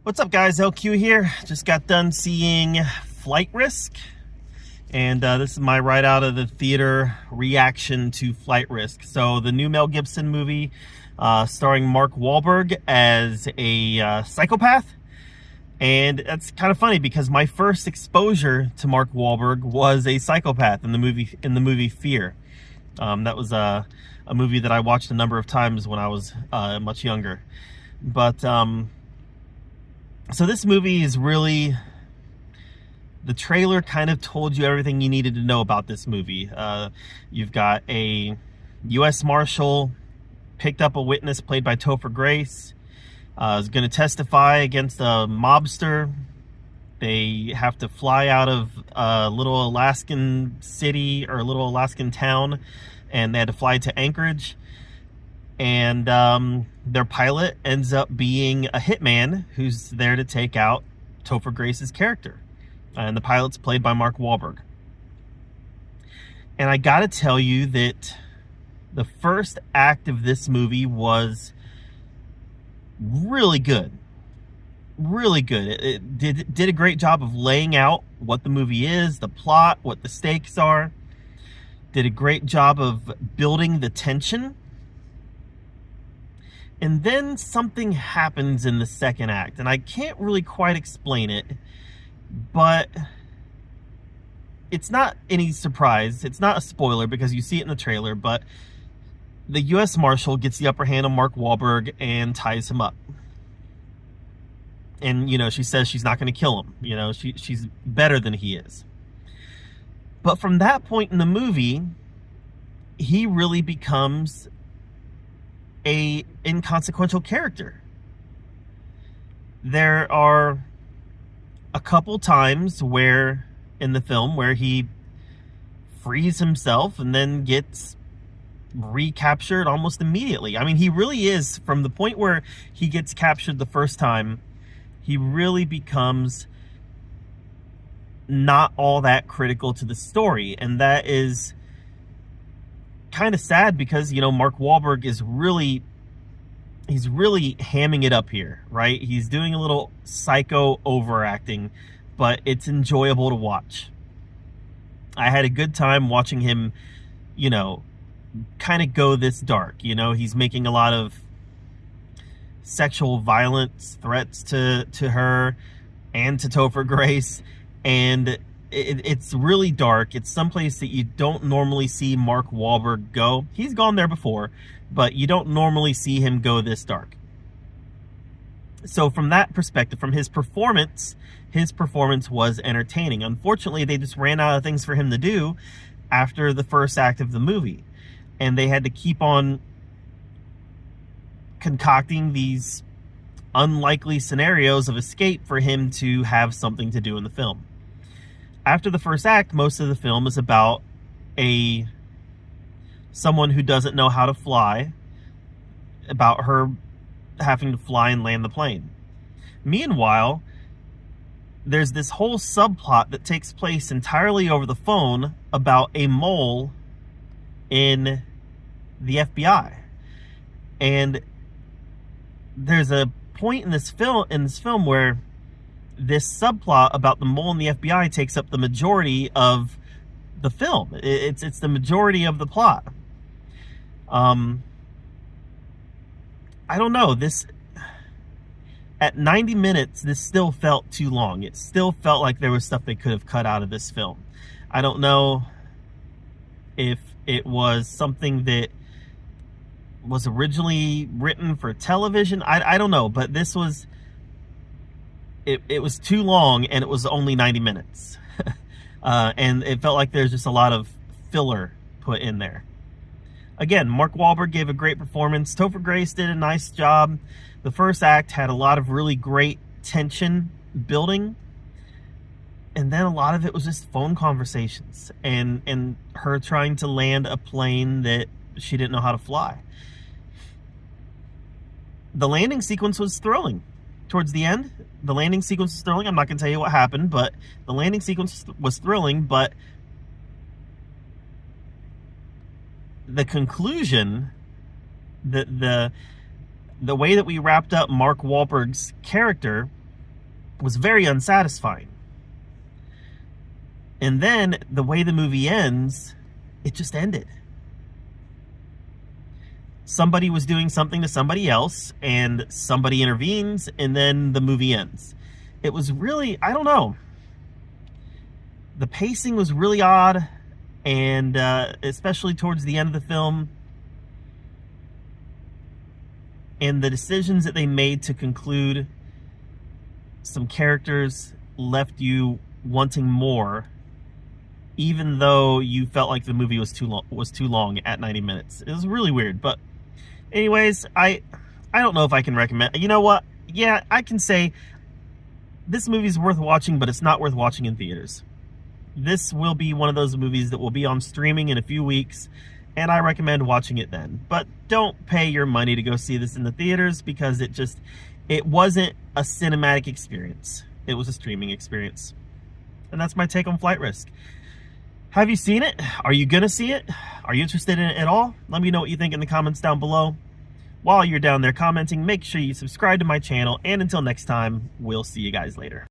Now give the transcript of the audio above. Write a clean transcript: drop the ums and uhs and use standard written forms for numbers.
What's up, guys? LQ here. Just got done seeing Flight Risk, and this is my right out of the theater reaction to Flight Risk. So the new Mel Gibson movie starring Mark Wahlberg as a psychopath. And that's kind of funny because my first exposure to Mark Wahlberg was a psychopath in the movie Fear. That was a movie that I watched a number of times when I was much younger. But so this movie is really, the trailer kind of told you everything you needed to know about this movie. You've got a U.S. Marshal picked up a witness played by Topher Grace. Is going to testify against a mobster. They have to fly out of a little Alaskan city or a little Alaskan town, and they had to fly to Anchorage. And their pilot ends up being a hitman who's there to take out Topher Grace's character. And the pilot's played by Mark Wahlberg. And I gotta tell you that the first act of this movie was really good. Really good. It did a great job of laying out what the movie is, the plot, what the stakes are. Did a great job of building the tension. And then something happens in the second act, and I can't really quite explain it, but it's not any surprise. It's not a spoiler because you see it in the trailer, but the U.S. Marshal gets the upper hand on Mark Wahlberg and ties him up. And, you know, she says she's not going to kill him. You know, she's better than he is. But from that point in the movie, he really becomes a inconsequential character. There are a couple times where in the film where he frees himself and then gets recaptured almost immediately. I mean, he really is, from the point where he gets captured the first time, he really becomes not all that critical to the story. And that is kind of sad because, you know, Mark Wahlberg is really, he's really hamming it up here, right? He's doing a little psycho overacting, but it's enjoyable to watch. I had a good time watching him, you know, kind of go this dark. You know, he's making a lot of sexual violence threats to her and to Topher Grace, and it's really dark. It's someplace that you don't normally see Mark Wahlberg go. He's gone there before, but you don't normally see him go this dark. So from that perspective, from his performance was entertaining. Unfortunately, they just ran out of things for him to do after the first act of the movie, and they had to keep on concocting these unlikely scenarios of escape for him to have something to do in the film. After the first act, most of the film is about someone who doesn't know how to fly, about her having to fly and land the plane. Meanwhile, there's this whole subplot that takes place entirely over the phone about a mole in the FBI. And there's a point in this film where this subplot about the mole in the FBI takes up the majority of the film. It's the majority of the plot. I don't know. This, at 90 minutes, this still felt too long. It still felt like there was stuff they could have cut out of this film. I don't know if it was something that was originally written for television. I don't know, but this was, it was too long, and it was only 90 minutes. And it felt like there's just a lot of filler put in there. Again, Mark Wahlberg gave a great performance. Topher Grace did a nice job. The first act had a lot of really great tension building, and then a lot of it was just phone conversations and her trying to land a plane that she didn't know how to fly. The landing sequence was thrilling. Towards the end, the landing sequence was thrilling. I'm not going to tell you what happened, but the landing sequence was thrilling. But the conclusion, the way that we wrapped up Mark Wahlberg's character was very unsatisfying. And then the way the movie ends, it just ended. Somebody was doing something to somebody else, and somebody intervenes, and then the movie ends. It was really, I don't know. The pacing was really odd, and especially towards the end of the film. And the decisions that they made to conclude some characters left you wanting more, even though you felt like the movie was too long at 90 minutes. It was really weird. But anyways, I don't know if I can recommend. You know what? Yeah, I can say this movie's worth watching, but it's not worth watching in theaters. This will be one of those movies that will be on streaming in a few weeks, and I recommend watching it then. But don't pay your money to go see this in the theaters, because it wasn't a cinematic experience. It was a streaming experience. And that's my take on Flight Risk. Have you seen it? Are you gonna see it? Are you interested in it at all? Let me know what you think in the comments down below. While you're down there commenting, make sure you subscribe to my channel, and until next time, we'll see you guys later.